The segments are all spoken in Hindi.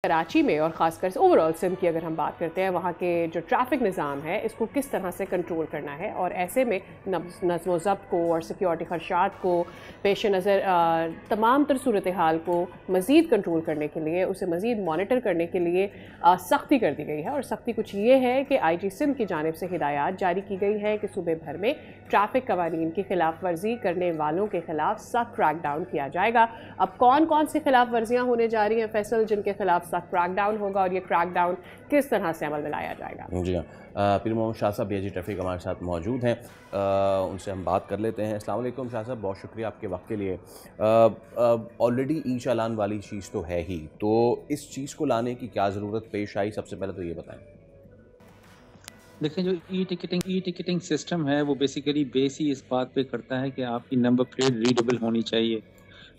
कराची में और ख़ासकर से ओवरऑल सिंध की अगर हम बात करते हैं, वहाँ के जो ट्रैफिक निज़ाम है इसको किस तरह से कंट्रोल करना है, और ऐसे में नज़्म व ज़ब्त को और सिक्योरिटी खदशात को पेश नज़र तमाम तर सूरत हाल को मज़ीद कंट्रोल करने के लिए, उसे मज़ीद मॉनिटर करने के लिए सख्ती कर दी गई है। और सख्ती कुछ ये है कि IG सिंध की जानिब से हिदायत जारी की गई है कि सूबे भर में ट्रैफिक कवानीन की खिलाफ वर्जी करने वालों के खिलाफ सख्त क्रैकडाउन किया जाएगा। अब कौन कौन सी खिलाफ वर्जियाँ होने जा रही हैं फैसल, जिनके खिलाफ सख्त क्रैकडाउन होगा, और ये क्रैकडाउन किस तरह से अमल में लाया जाएगा? जी हाँ, पीर मोहम्मद शाह साहब DIG ट्रैफिक हमारे साथ मौजूद हैं, उनसे हम बात कर लेते हैं। अस्सलाम वालेकुम शाह साहब, बहुत शुक्रिया आपके वक्त के लिए। ऑलरेडी ई चालान वाली चीज़ तो है ही, तो इस चीज़ को लाने की क्या ज़रूरत पेश आई, सबसे पहले तो ये बताएं। देखिए, जो ई टिकटिंग सिस्टम है वो बेसिकली बेस ही इस बात पे करता है कि आपकी नंबर प्लेट रीडेबल होनी चाहिए।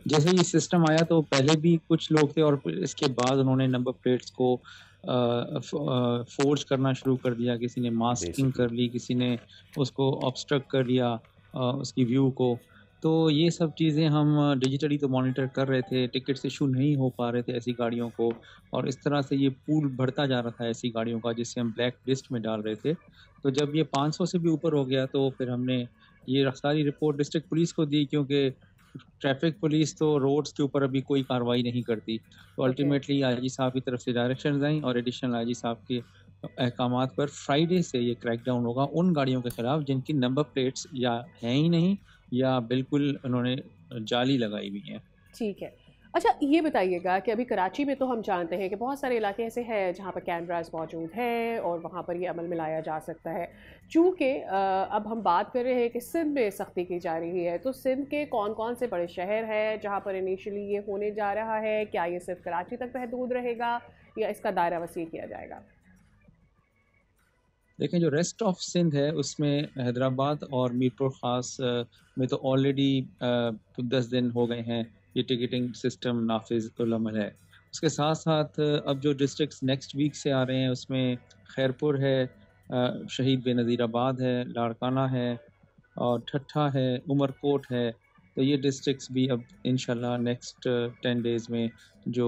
जैसे ये सिस्टम आया तो पहले भी कुछ लोग थे और फिर इसके बाद उन्होंने नंबर प्लेट्स को फोर्ज करना शुरू कर दिया। किसी ने मास्किंग कर ली, किसी ने उसको ऑब्स्ट्रक्ट कर लिया उसकी व्यू को। तो ये सब चीज़ें हम डिजिटली तो मॉनिटर कर रहे थे, टिकट्स इशू नहीं हो पा रहे थे ऐसी गाड़ियों को, और इस तरह से ये पूल बढ़ता जा रहा था ऐसी गाड़ियों का जिससे हम ब्लैक लिस्ट में डाल रहे थे। तो जब ये 500 से भी ऊपर हो गया तो फिर हमने ये सारी रिपोर्ट डिस्ट्रिक्ट पुलिस को दी, क्योंकि ट्रैफिक पुलिस तो रोड्स के ऊपर अभी कोई कार्रवाई नहीं करती। तो अल्टीमेटली IG साहब की तरफ से डायरेक्शंस आई और एडिशनल IG साहब के अहकामात पर फ्राइडे से ये क्रैकडाउन होगा उन गाड़ियों के खिलाफ जिनकी नंबर प्लेट्स या हैं ही नहीं या बिल्कुल उन्होंने जाली लगाई हुई हैं। ठीक है। अच्छा, ये बताइएगा कि अभी कराची में तो हम जानते हैं कि बहुत सारे इलाके ऐसे हैं जहाँ पर कैमरास मौजूद हैं और वहाँ पर ये अमल में लाया जा सकता है। चूँकि अब हम बात कर रहे हैं कि सिंध में सख्ती की जा रही है, तो सिंध के कौन कौन से बड़े शहर हैं जहाँ पर इनिशियली ये होने जा रहा है? क्या ये सिर्फ कराची तक महदूद रहेगा या इसका दायरा वसी किया जाएगा? देखें, जो रेस्ट ऑफ सिंध है उसमें हैदराबाद और मीरपुर ख़ास में तो ऑलरेडी 10 दिन हो गए हैं ये टिकटिंग सिस्टम नाफिज अमल है। उसके साथ साथ अब जो डिस्ट्रिक्ट्स नेक्स्ट वीक से आ रहे हैं उसमें खैरपुर है, शहीद बेनज़ीराबाद है, लाड़काना है और ठट्ठा है, उमरकोट है। तो ये डिस्ट्रिक्ट्स भी अब इंशाल्लाह नेक्स्ट 10 डेज़ में जो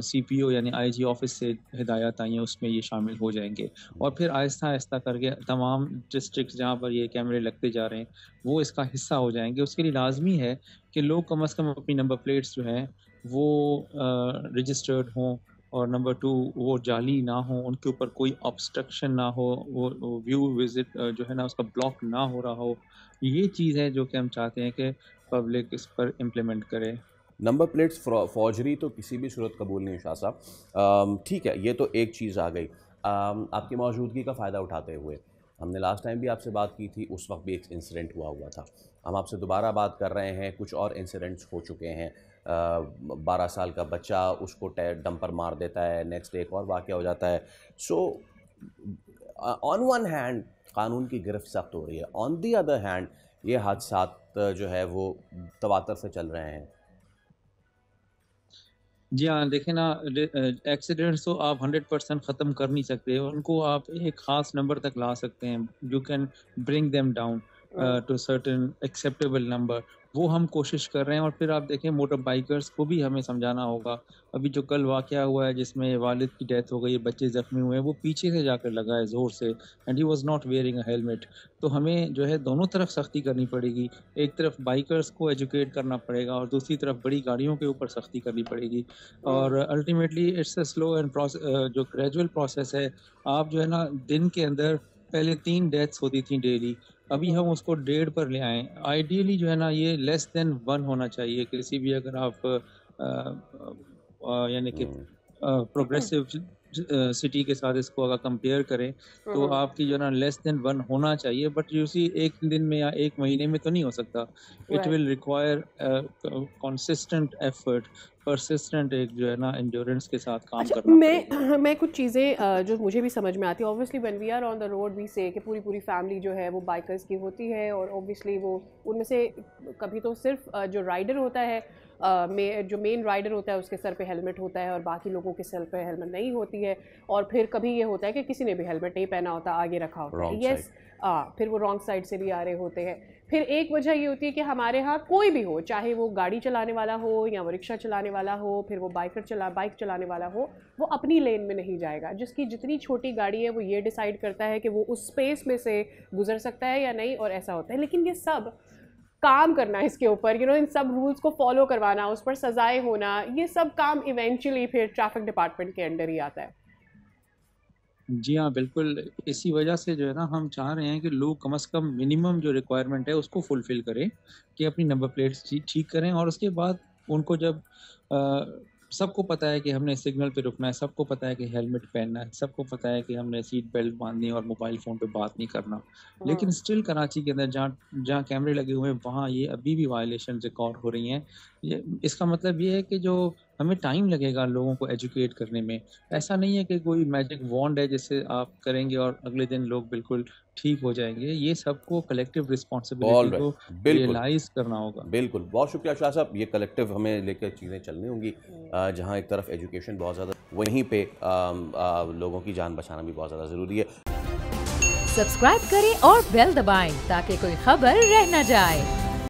CPO यानी IG ऑफिस से हिदायत आई हैं उसमें ये शामिल हो जाएंगे, और फिर आहिस्ता आहिस्ता करके तमाम डिस्ट्रिक्ट्स जहाँ पर ये कैमरे लगते जा रहे हैं वो इसका हिस्सा हो जाएंगे। उसके लिए लाजमी है कि लोग कम अज़ कम अपनी नंबर प्लेट्स जो हैं वो रजिस्टर्ड हों, और नंबर 2 वो जाली ना हो, उनके ऊपर कोई ऑब्स्ट्रक्शन ना हो, वो व्यू विजिट जो है ना उसका ब्लॉक ना हो रहा हो। ये चीज़ है जो कि हम चाहते हैं कि पब्लिक इस पर इम्प्लीमेंट करे। नंबर प्लेट्स फॉर्जरी तो किसी भी सूरत कबूल नहीं शाह साहब। ठीक है, ये तो एक चीज़ आ गई। आपकी मौजूदगी का फ़ायदा उठाते हुए हमने लास्ट टाइम भी आपसे बात की थी, उस वक्त भी एक इंसिडेंट हुआ था। हम आपसे दोबारा बात कर रहे हैं, कुछ और इंसिडेंट्स हो चुके हैं। 12 साल का बच्चा उसको डंपर मार देता है, नेक्स्ट डे एक और वाक़या हो जाता है। सो ऑन वन हैंड कानून की गिरफ्त सख्त हो रही है, ऑन दी अदर हैंड ये हादसात जो है वो तवातर से चल रहे हैं। जी हाँ, देखें ना, एक्सीडेंट्स तो आप 100% ख़त्म कर नहीं सकते, उनको आप एक ख़ास नंबर तक ला सकते हैं। You can bring them down to certain acceptable number, वो हम कोशिश कर रहे हैं। और फिर आप देखें मोटर बाइकर्स को भी हमें समझाना होगा। अभी जो कल वाक़या हुआ है जिसमें वालिद की डेथ हो गई, बच्चे ज़ख्मी हुए हैं, वो पीछे से जाकर लगा है ज़ोर से, and he was not wearing a helmet. तो हमें जो है दोनों तरफ सख्ती करनी पड़ेगी। एक तरफ बाइकर्स को एजुकेट करना पड़ेगा और दूसरी तरफ बड़ी गाड़ियों के ऊपर सख्ती करनी पड़ेगी। और ultimately it's a slow and जो ग्रेजुअल प्रोसेस है। आप जो है ना दिन के अंदर पहले 3 डेथ्स होती थी डेली, अभी हम उसको 1.5 पर ले आएँ। आइडियली जो है ना ये लेस देन 1 होना चाहिए। किसी भी अगर आप यानी कि प्रोग्रेसिव सिटी के साथ इसको अगर कंपेयर करें तो आपकी जो है ना लेस देन 1 होना चाहिए, बट यू सी 1 दिन में या 1 महीने में तो नहीं हो सकता। It will require consistent effort, persistent एक जो है ना एंड्योरेंस के साथ काम अच्छा, करना पड़ेगा। मैं कुछ चीज़ें जो मुझे भी समझ में आती है, obviously when we are on the road we say कि पूरी पूरी फैमिली जो है वो बाइकर्स की होती है, और ऑब्वियसली वो उनमें से कभी तो सिर्फ जो राइडर होता है, जो मेन राइडर होता है उसके सर पे हेलमेट होता है और बाकी लोगों के सर पे हेलमेट नहीं होती है, और फिर कभी ये होता है कि किसी ने भी हेलमेट नहीं पहना होता, आगे रखा होता है, यस, फिर वो रॉन्ग साइड से भी आ रहे होते हैं। फिर एक वजह ये होती है कि हमारे यहाँ कोई भी हो, चाहे वो गाड़ी चलाने वाला हो या वो रिक्शा चलाने वाला हो, फिर वो बाइक चलाने वाला हो, वो अपनी लेन में नहीं जाएगा। जिसकी जितनी छोटी गाड़ी है वो ये डिसाइड करता है कि वो उस स्पेस में से गुजर सकता है या नहीं, और ऐसा होता है। लेकिन ये सब काम करना इसके ऊपर, इन सब रूल्स को फॉलो करवाना, उस पर सजाएं होना, ये सब काम इवेंचुअली फिर ट्रैफिक डिपार्टमेंट के अंडर ही आता है। जी हाँ, बिल्कुल। इसी वजह से जो है ना, हम चाह रहे हैं कि लोग कम से कम मिनिमम जो रिक्वायरमेंट है उसको फुलफ़िल करें, कि अपनी नंबर प्लेट्स ठीक करें, और उसके बाद उनको जब सबको पता है कि हमने सिग्नल पे रुकना है, सबको पता है कि हेलमेट पहनना है, सबको पता है कि हमने सीट बेल्ट बाँधनी है और मोबाइल फ़ोन पे बात नहीं करना। लेकिन स्टिल कराची के अंदर जहाँ जहाँ कैमरे लगे हुए हैं, वहाँ ये अभी भी वायलेशंस रिकॉर्ड हो रही हैं। ये इसका मतलब ये है कि जो हमें टाइम लगेगा लोगों को एजुकेट करने में। ऐसा नहीं है कि कोई मैजिक वॉन्ड है जिससे आप करेंगे और अगले दिन लोग बिल्कुल ठीक हो जाएँगे। ये सबको कलेक्टिव रिस्पॉन्सिबिलिटी ऑलराइट, को बिल्कुल, रियलाइज़ करना होगा। बिल्कुल। बहुत शुक्रिया शाह साहब, ये कलेक्टिव हमें लेकर चीज़ें चलनी होंगी। जहाँ एक तरफ एजुकेशन बहुत ज़्यादा, वहीं पे लोगों की जान बचाना भी बहुत ज़्यादा ज़रूरी है। सब्सक्राइब करें और बेल दबाएं ताकि कोई खबर रह न जाए।